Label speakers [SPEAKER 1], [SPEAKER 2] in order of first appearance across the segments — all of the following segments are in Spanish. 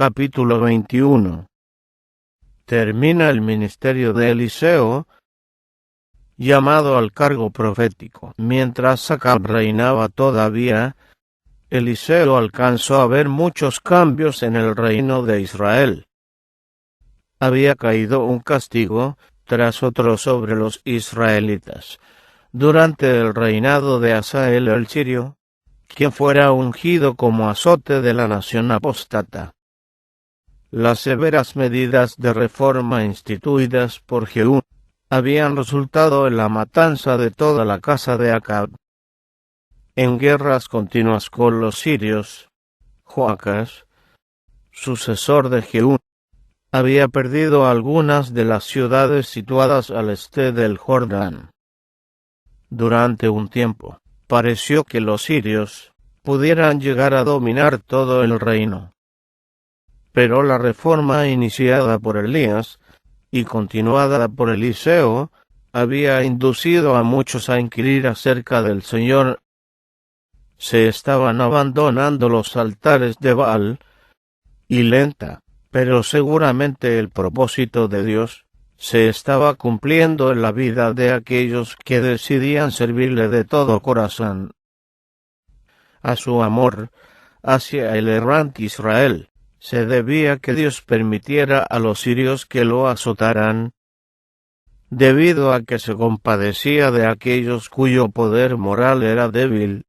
[SPEAKER 1] Capítulo 21. Termina el ministerio de Eliseo, llamado al cargo profético. Mientras Acab reinaba todavía, Eliseo alcanzó a ver muchos cambios en el reino de Israel. Había caído un castigo tras otro sobre los israelitas durante el reinado de Hazael el sirio, quien fuera ungido como azote de la nación apóstata. Las severas medidas de reforma instituidas por Jehú habían resultado en la matanza de toda la casa de Acab. En guerras continuas con los sirios, Joacas, sucesor de Jehú, había perdido algunas de las ciudades situadas al este del Jordán. Durante un tiempo, pareció que los sirios pudieran llegar a dominar todo el reino. Pero la reforma iniciada por Elías y continuada por Eliseo había inducido a muchos a inquirir acerca del Señor. Se estaban abandonando los altares de Baal, y lenta, pero seguramente el propósito de Dios se estaba cumpliendo en la vida de aquellos que decidían servirle de todo corazón. A su amor hacia el errante Israel se debía que Dios permitiera a los sirios que lo azotaran, debido a que se compadecía de aquellos cuyo poder moral era débil.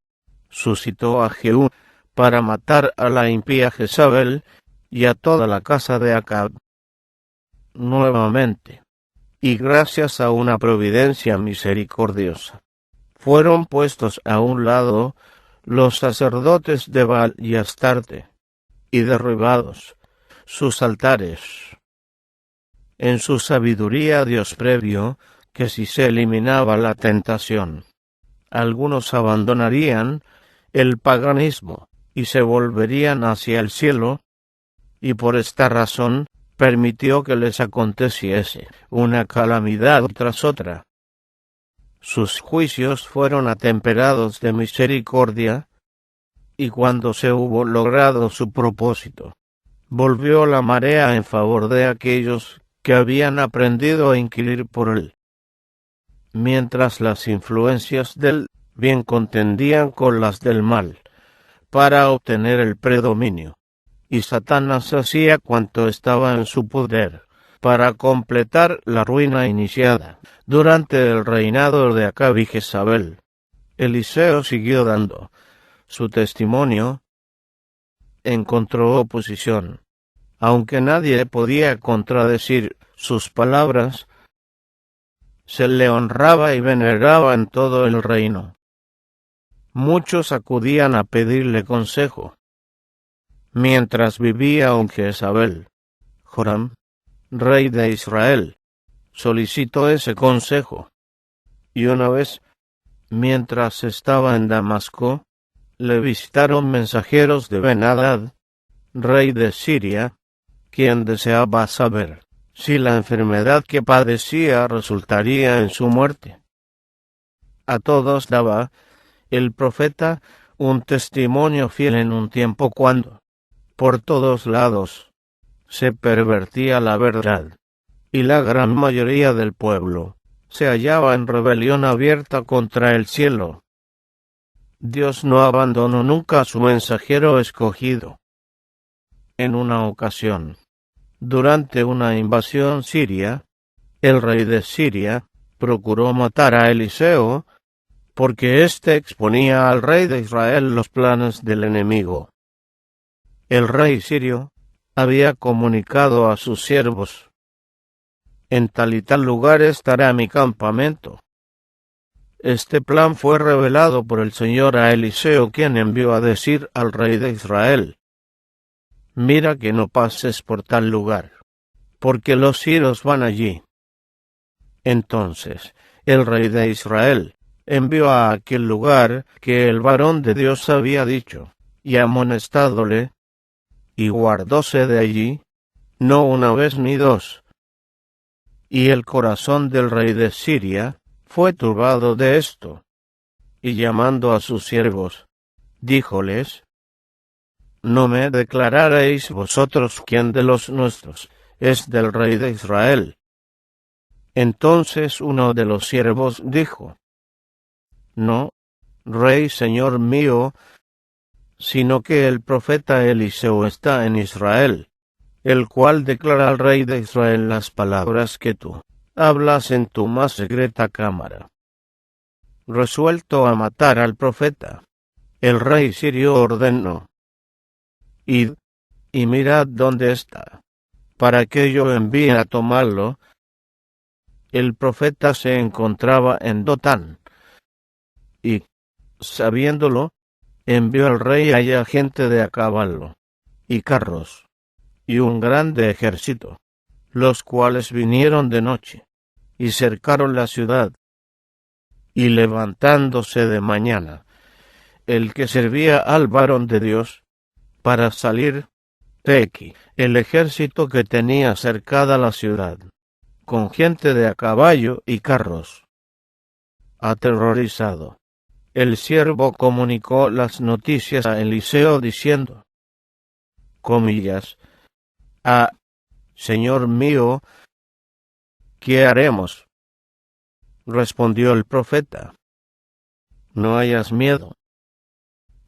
[SPEAKER 1] Suscitó a Jehú para matar a la impía Jezabel y a toda la casa de Acab. Nuevamente, y gracias a una providencia misericordiosa, fueron puestos a un lado los sacerdotes de Baal y Astarte, y derribados sus altares. En su sabiduría Dios previó que si se eliminaba la tentación, algunos abandonarían el paganismo y se volverían hacia el cielo, y por esta razón permitió que les aconteciese una calamidad tras otra. Sus juicios fueron atemperados de misericordia, y cuando se hubo logrado su propósito, volvió la marea en favor de aquellos que habían aprendido a inquirir por él. Mientras las influencias del bien contendían con las del mal, para obtener el predominio, y Satanás hacía cuanto estaba en su poder para completar la ruina iniciada durante el reinado de Acab y Jezabel. Eliseo siguió dando su testimonio. Encontró oposición, aunque nadie podía contradecir sus palabras. Se le honraba y veneraba en todo el reino. Muchos acudían a pedirle consejo. Mientras vivía aún Jezabel, Joram, rey de Israel, solicitó ese consejo. Y una vez, mientras estaba en Damasco, le visitaron mensajeros de Ben-Hadad, rey de Siria, quien deseaba saber si la enfermedad que padecía resultaría en su muerte. A todos daba el profeta un testimonio fiel en un tiempo cuando, por todos lados, se pervertía la verdad, y la gran mayoría del pueblo se hallaba en rebelión abierta contra el cielo. Dios no abandonó nunca a su mensajero escogido. En una ocasión, durante una invasión siria, el rey de Siria procuró matar a Eliseo, porque éste exponía al rey de Israel los planes del enemigo. El rey sirio había comunicado a sus siervos: en tal y tal lugar estará mi campamento. Este plan fue revelado por el Señor a Eliseo, quien envió a decir al rey de Israel: mira que no pases por tal lugar, porque los sirios van allí. Entonces el rey de Israel envió a aquel lugar que el varón de Dios había dicho, y amonestádole, y guardóse de allí, no una vez ni dos. Y el corazón del rey de Siria fue turbado de esto, y llamando a sus siervos, díjoles: ¿no me declararéis vosotros quién de los nuestros es del rey de Israel? Entonces uno de los siervos dijo: No, rey señor mío, sino que el profeta Eliseo está en Israel, el cual declara al rey de Israel las palabras que tú hablas en tu más secreta cámara. Resuelto a matar al profeta, el rey sirio ordenó: Id, y mirad dónde está, para que yo envíe a tomarlo. El profeta se encontraba en Dotán, y, sabiéndolo, envió al rey allá gente de a caballo, y carros, y un grande ejército, los cuales vinieron de noche, y cercaron la ciudad. Y levantándose de mañana, el que servía al varón de Dios, para salir, he aquí, el ejército que tenía cercada la ciudad, con gente de a caballo y carros. Aterrorizado, el siervo comunicó las noticias a Eliseo diciendo, comillas, Señor mío, ¿qué haremos? Respondió el profeta: No hayas miedo,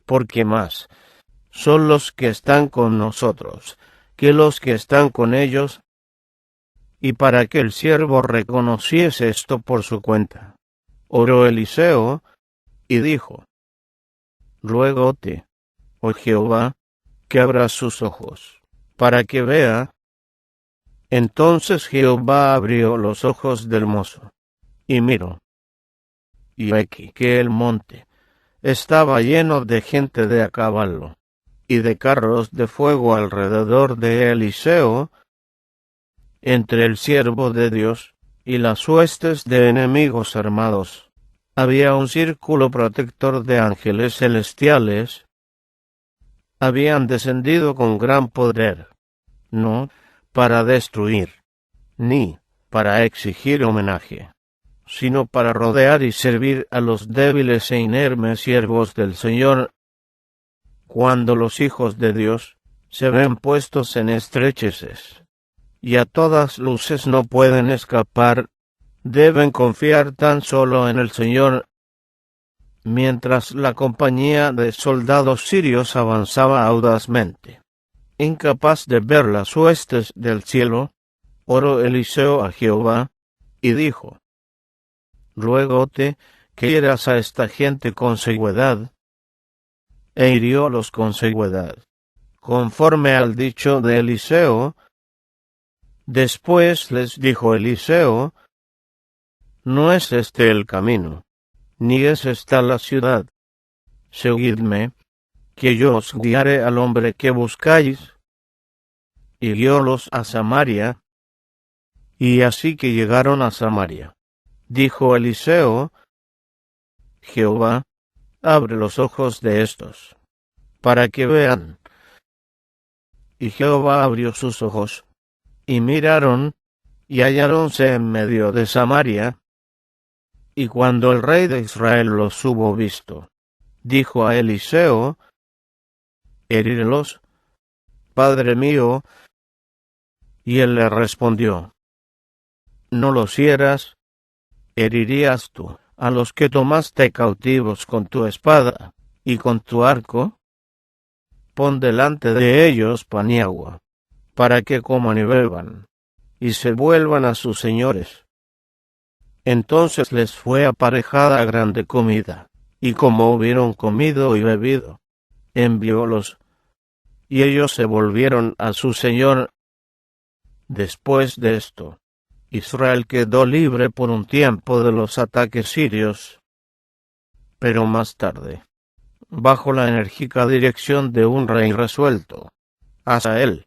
[SPEAKER 1] porque más son los que están con nosotros que los que están con ellos. Y para que el siervo reconociese esto por su cuenta, oró Eliseo y dijo: Ruégote, oh Jehová, que abras sus ojos, para que vea. Entonces Jehová abrió los ojos del mozo, y miró, y aquí que el monte estaba lleno de gente de a caballo, y de carros de fuego alrededor de Eliseo, entre el siervo de Dios y las huestes de enemigos armados. Había un círculo protector de ángeles celestiales. Habían descendido con gran poder, no para destruir, ni para exigir homenaje, sino para rodear y servir a los débiles e inermes siervos del Señor. Cuando los hijos de Dios se ven puestos en estrecheces, y a todas luces no pueden escapar, deben confiar tan solo en el Señor. Mientras la compañía de soldados sirios avanzaba audazmente, incapaz de ver las huestes del cielo, oró Eliseo a Jehová, y dijo: Ruégote que hieras a esta gente con següedad. E hiriólos con següedad, conforme al dicho de Eliseo. Después les dijo Eliseo: No es este el camino, ni es esta la ciudad. Seguidme, que yo os guiaré al hombre que buscáis. Y guiólos a Samaria. Y así que llegaron a Samaria, dijo Eliseo: Jehová, abre los ojos de estos, para que vean. Y Jehová abrió sus ojos, y miraron, y halláronse en medio de Samaria. Y cuando el rey de Israel los hubo visto, dijo a Eliseo: Herírelos, padre mío. Y él le respondió: No los hieras, herirías tú a los que tomaste cautivos con tu espada y con tu arco. Pon delante de ellos pan y agua, para que coman y beban, y se vuelvan a sus señores. Entonces les fue aparejada grande comida, y como hubieron comido y bebido, enviólos, y ellos se volvieron a su señor. Después de esto, Israel quedó libre por un tiempo de los ataques sirios. Pero más tarde, bajo la enérgica dirección de un rey resuelto, Hazael,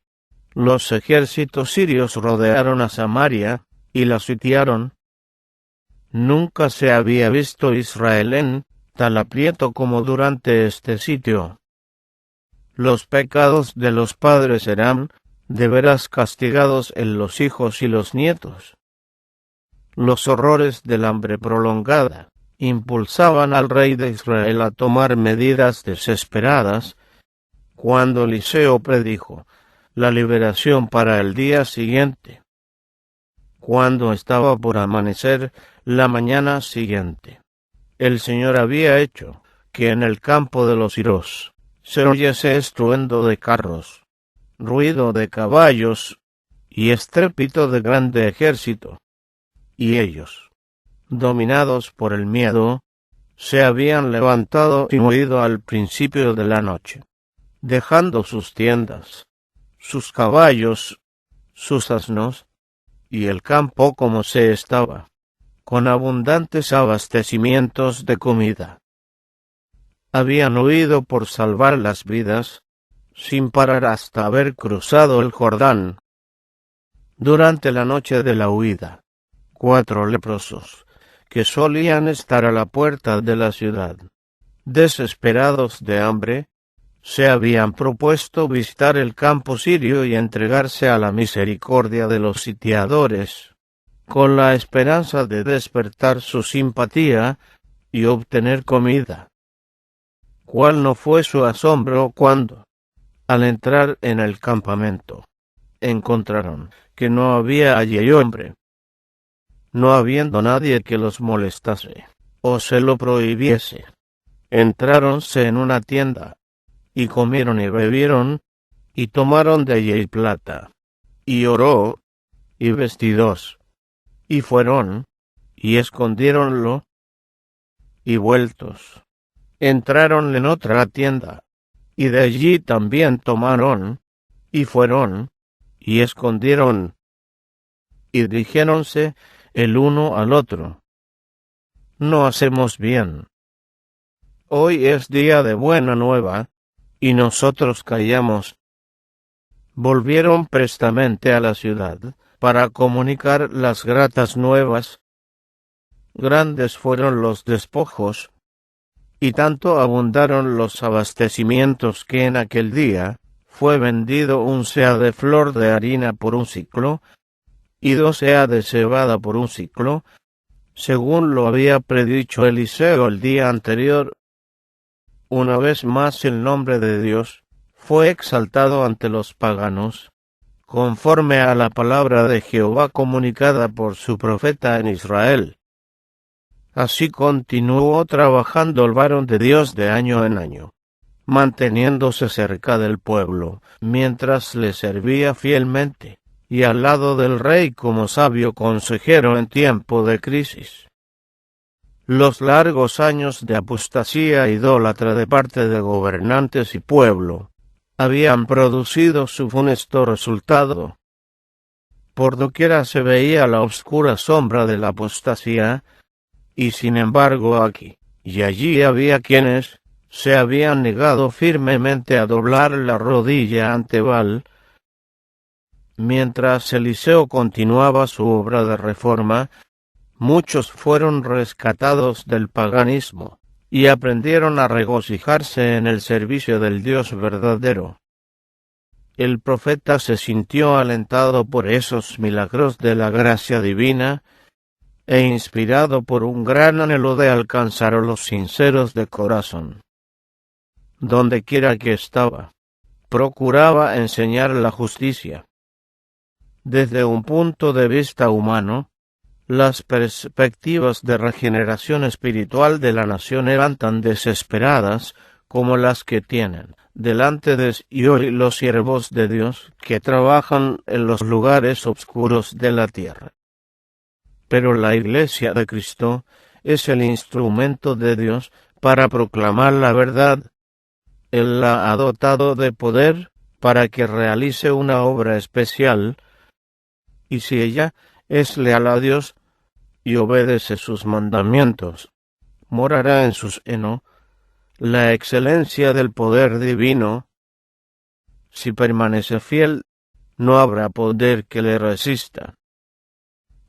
[SPEAKER 1] los ejércitos sirios rodearon a Samaria, y la sitiaron. Nunca se había visto Israel en tal aprieto como durante este sitio. Los pecados de los padres serán de veras castigados en los hijos y los nietos. Los horrores del hambre prolongada impulsaban al rey de Israel a tomar medidas desesperadas, cuando Eliseo predijo la liberación para el día siguiente, cuando estaba por amanecer la mañana siguiente. El Señor había hecho que en el campo de los Siros se oyese estruendo de carros, ruido de caballos y estrépito de grande ejército. Y ellos, dominados por el miedo, se habían levantado y huido al principio de la noche, dejando sus tiendas, sus caballos, sus asnos, y el campo como se estaba, con abundantes abastecimientos de comida. Habían huido por salvar las vidas, sin parar hasta haber cruzado el Jordán. Durante la noche de la huida, 4 leprosos, que solían estar a la puerta de la ciudad, desesperados de hambre, se habían propuesto visitar el campo sirio y entregarse a la misericordia de los sitiadores, con la esperanza de despertar su simpatía y obtener comida. ¿Cuál no fue su asombro cuando, al entrar en el campamento, encontraron que no había allí hombre, no habiendo nadie que los molestase o se lo prohibiese? Entráronse en una tienda, y comieron y bebieron, y tomaron de allí plata, y oro, y vestidos, y fueron, y escondiéronlo, y vueltos, entraron en otra tienda, y de allí también tomaron, y fueron, y escondieron, y dijéronse el uno al otro: no hacemos bien. Hoy es día de buena nueva, y nosotros callamos. Volvieron prestamente a la ciudad, para comunicar las gratas nuevas. Grandes fueron los despojos, y tanto abundaron los abastecimientos que en aquel día fue vendido un seah de flor de harina por 1 siclo, y 2 seah de cebada por 1 siclo, según lo había predicho Eliseo el día anterior. Una vez más el nombre de Dios fue exaltado ante los paganos, conforme a la palabra de Jehová comunicada por su profeta en Israel. Así continuó trabajando el varón de Dios de año en año, manteniéndose cerca del pueblo, mientras le servía fielmente, y al lado del rey como sabio consejero en tiempo de crisis. Los largos años de apostasía idólatra de parte de gobernantes y pueblo habían producido su funesto resultado. Por doquiera se veía la oscura sombra de la apostasía, y sin embargo aquí y allí había quienes se habían negado firmemente a doblar la rodilla ante Baal. Mientras Eliseo continuaba su obra de reforma, muchos fueron rescatados del paganismo, y aprendieron a regocijarse en el servicio del Dios verdadero. El profeta se sintió alentado por esos milagros de la gracia divina, e inspirado por un gran anhelo de alcanzar a los sinceros de corazón. Donde quiera que estaba, procuraba enseñar la justicia. Desde un punto de vista humano, las perspectivas de regeneración espiritual de la nación eran tan desesperadas como las que tienen delante de y hoy los siervos de Dios que trabajan en los lugares oscuros de la tierra. Pero la Iglesia de Cristo es el instrumento de Dios para proclamar la verdad. Él la ha dotado de poder para que realice una obra especial, y si ella es leal a Dios y obedece sus mandamientos, morará en su seno la excelencia del poder divino. Si permanece fiel, no habrá poder que le resista.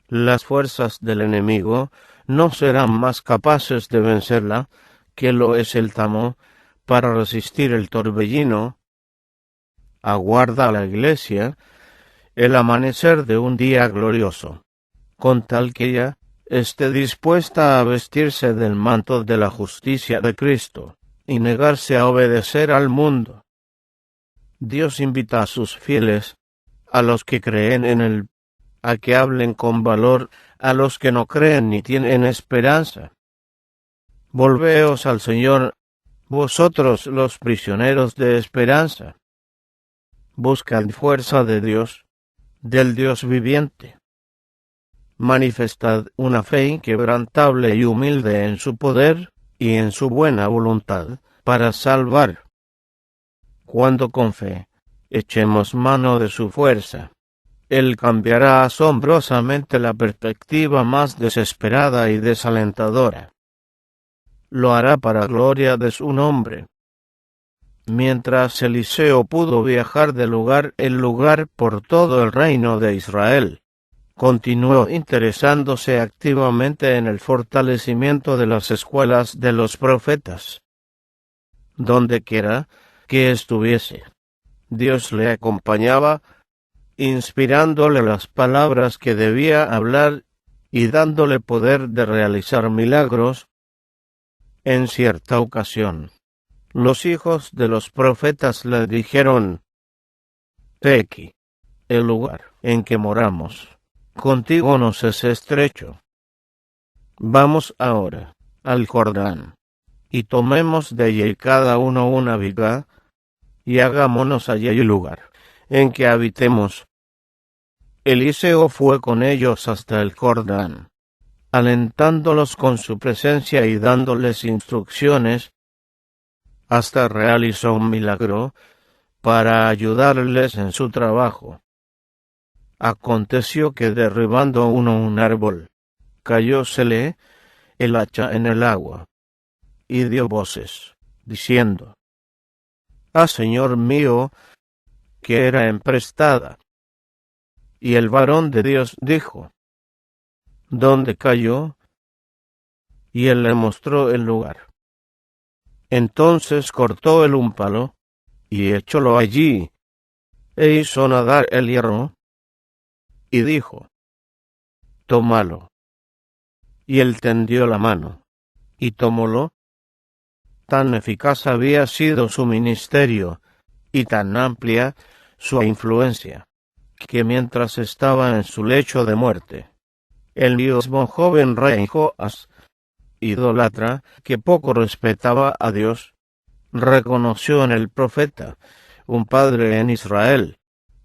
[SPEAKER 1] Las fuerzas del enemigo no serán más capaces de vencerla que lo es el tamo para resistir el torbellino. Aguarda a la Iglesia el amanecer de un día glorioso, con tal que ella esté dispuesta a vestirse del manto de la justicia de Cristo y negarse a obedecer al mundo. Dios invita a sus fieles, a los que creen en Él, a que hablen con valor a los que no creen ni tienen esperanza. Volveos al Señor, vosotros los prisioneros de esperanza. Buscad fuerza de Dios, del Dios viviente. Manifestad una fe inquebrantable y humilde en su poder y en su buena voluntad para salvar. Cuando con fe echemos mano de su fuerza, Él cambiará asombrosamente la perspectiva más desesperada y desalentadora. Lo hará para gloria de su nombre. Mientras Eliseo pudo viajar de lugar en lugar por todo el reino de Israel, continuó interesándose activamente en el fortalecimiento de las escuelas de los profetas. Dondequiera que estuviese, Dios le acompañaba, inspirándole las palabras que debía hablar y dándole poder de realizar milagros. En cierta ocasión, los hijos de los profetas le dijeron: «He aquí, el lugar en que moramos contigo nos es estrecho. Vamos ahora al Jordán, y tomemos de allí cada uno una viga, y hagámonos allí el lugar en que habitemos». Eliseo fue con ellos hasta el Jordán, alentándolos con su presencia y dándoles instrucciones, hasta realizó un milagro para ayudarles en su trabajo. Aconteció que derribando uno un árbol, cayósele el hacha en el agua, y dio voces, diciendo: «Ah, Señor mío, que era emprestada». Y el varón de Dios dijo: «¿Dónde cayó?». Y él le mostró el lugar. Entonces cortó él un palo, y echólo allí, e hizo nadar el hierro, y dijo: «Tómalo». Y él tendió la mano, y tomólo. Tan eficaz había sido su ministerio, y tan amplia su influencia, que mientras estaba en su lecho de muerte, el mismo joven rey Joás, idólatra, que poco respetaba a Dios, reconoció en el profeta un padre en Israel,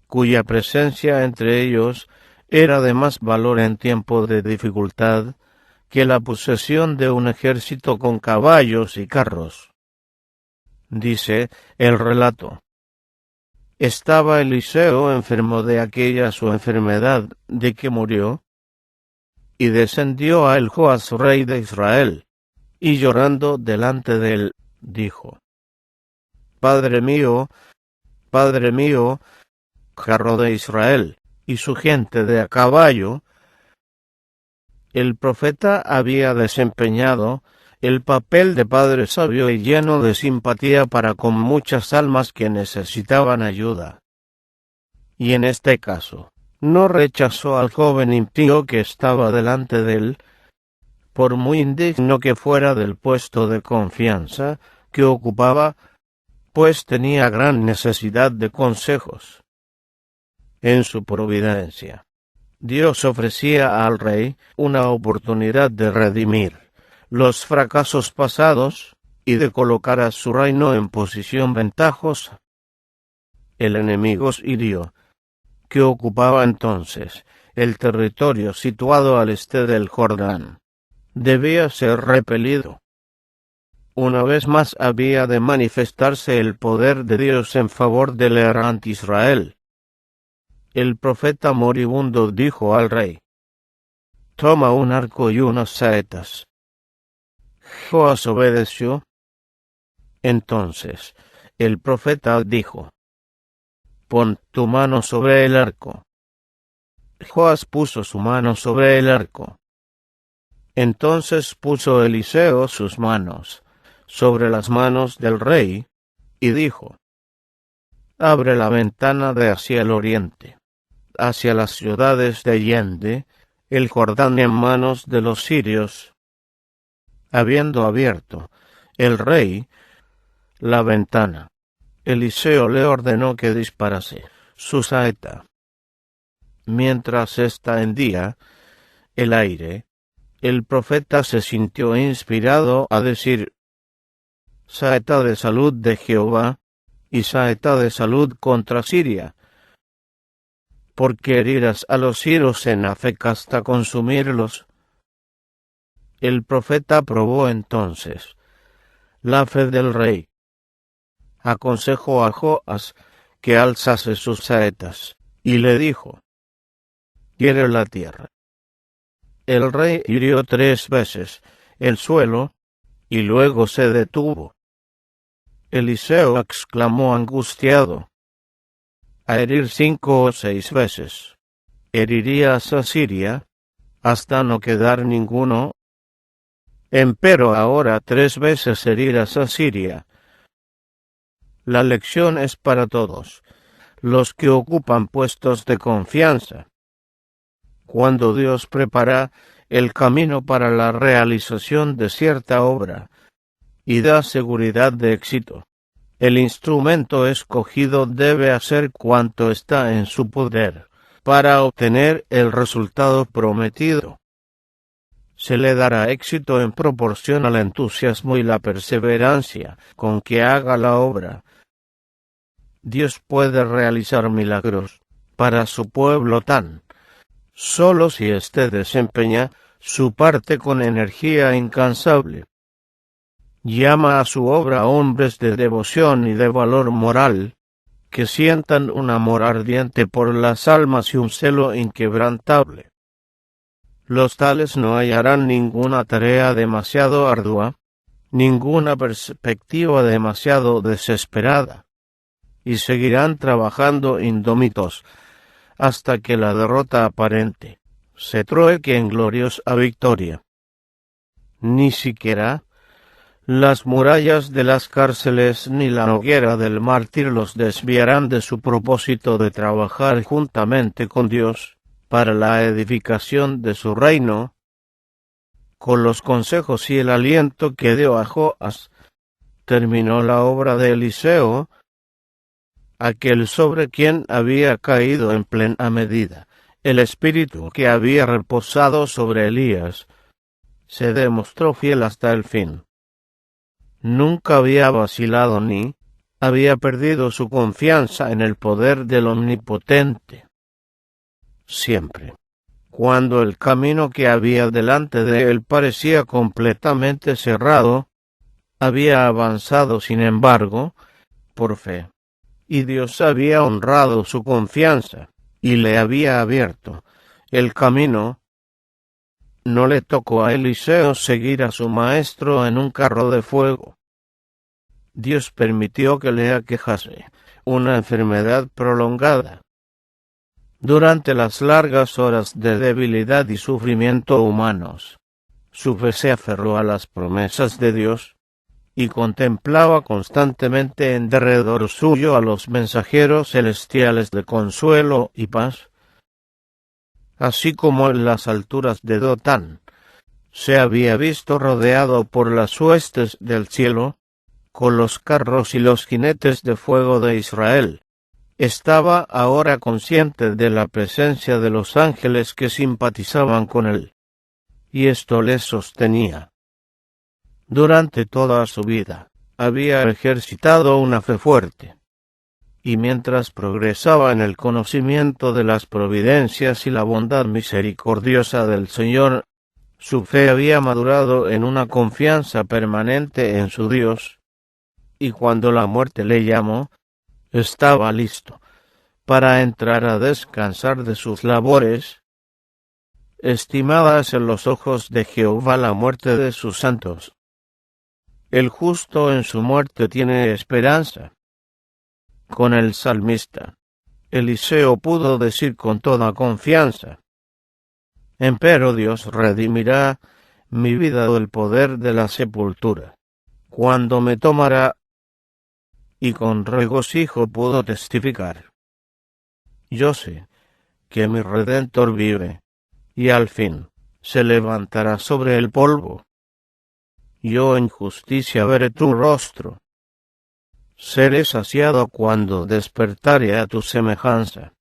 [SPEAKER 1] cuya presencia entre ellos era de más valor en tiempo de dificultad que la posesión de un ejército con caballos y carros. Dice el relato: «Estaba Eliseo enfermo de aquella su enfermedad de que murió, y descendió a él Joás rey de Israel, y llorando delante de él, dijo: Padre mío, carro de Israel, y su gente de a caballo». El profeta había desempeñado el papel de padre sabio y lleno de simpatía para con muchas almas que necesitaban ayuda. Y en este caso, no rechazó al joven impío que estaba delante de él, por muy indigno que fuera del puesto de confianza que ocupaba, pues tenía gran necesidad de consejos. En su providencia, Dios ofrecía al rey una oportunidad de redimir los fracasos pasados y de colocar a su reino en posición ventajosa. El enemigo sirio, que ocupaba entonces el territorio situado al este del Jordán, debía ser repelido. Una vez más había de manifestarse el poder de Dios en favor del errante Israel. El profeta moribundo dijo al rey: «Toma un arco y unas saetas». Joás obedeció. Entonces el profeta dijo: «Pon tu mano sobre el arco». Joás puso su mano sobre el arco. Entonces puso Eliseo sus manos sobre las manos del rey, y dijo: «Abre la ventana de hacia el oriente, hacia las ciudades de Yende, el Jordán en manos de los sirios». Habiendo abierto el rey la ventana, Eliseo le ordenó que disparase su saeta. Mientras ésta hendía el aire, el profeta se sintió inspirado a decir: saeta de salud de Jehová, y saeta de salud contra Siria, porque herirás a los sirios en Afec hasta consumirlos. El profeta probó entonces la fe del rey. Aconsejó a Joas que alzase sus saetas, y le dijo: hiere la tierra. El rey hirió 3 veces el suelo, y luego se detuvo. Eliseo exclamó angustiado: a herir 5 o 6 veces. ¿Herirías a Siria hasta no quedar ninguno? Empero ahora 3 veces herirás a Siria. La lección es para todos los que ocupan puestos de confianza. Cuando Dios prepara el camino para la realización de cierta obra y da seguridad de éxito, el instrumento escogido debe hacer cuanto está en su poder para obtener el resultado prometido. Se le dará éxito en proporción al entusiasmo y la perseverancia con que haga la obra. Dios puede realizar milagros para su pueblo solo si éste desempeña su parte con energía incansable. Llama a su obra a hombres de devoción y de valor moral, que sientan un amor ardiente por las almas y un celo inquebrantable. Los tales no hallarán ninguna tarea demasiado ardua, ninguna perspectiva demasiado desesperada, y seguirán trabajando indómitos hasta que la derrota aparente se trueque en gloriosa victoria. Ni siquiera las murallas de las cárceles ni la hoguera del mártir los desviarán de su propósito de trabajar juntamente con Dios para la edificación de su reino. Con los consejos y el aliento que dio a Joas, terminó la obra de Eliseo, aquel sobre quien había caído en plena medida el espíritu que había reposado sobre Elías. Se demostró fiel hasta el fin. Nunca había vacilado ni había perdido su confianza en el poder del Omnipotente. Siempre, cuando el camino que había delante de él parecía completamente cerrado, había avanzado sin embargo, por fe, y Dios había honrado su confianza, y le había abierto el camino. No le tocó a Eliseo seguir a su maestro en un carro de fuego. Dios permitió que le aquejase una enfermedad prolongada. Durante las largas horas de debilidad y sufrimiento humanos, su fe se aferró a las promesas de Dios, y contemplaba constantemente en derredor suyo a los mensajeros celestiales de consuelo y paz. Así como en las alturas de Dotán se había visto rodeado por las huestes del cielo, con los carros y los jinetes de fuego de Israel, estaba ahora consciente de la presencia de los ángeles que simpatizaban con él, y esto le sostenía. Durante toda su vida, había ejercitado una fe fuerte, y mientras progresaba en el conocimiento de las providencias y la bondad misericordiosa del Señor, su fe había madurado en una confianza permanente en su Dios, y cuando la muerte le llamó, estaba listo para entrar a descansar de sus labores. Estimadas en los ojos de Jehová la muerte de sus santos. El justo en su muerte tiene esperanza. Con el salmista, Eliseo pudo decir con toda confianza: empero Dios redimirá mi vida del poder de la sepultura, cuando me tomará. Y con regocijo pudo testificar: yo sé que mi Redentor vive, y al fin se levantará sobre el polvo. Yo en justicia veré tu rostro, Seré saciado cuando despertare a tu semejanza.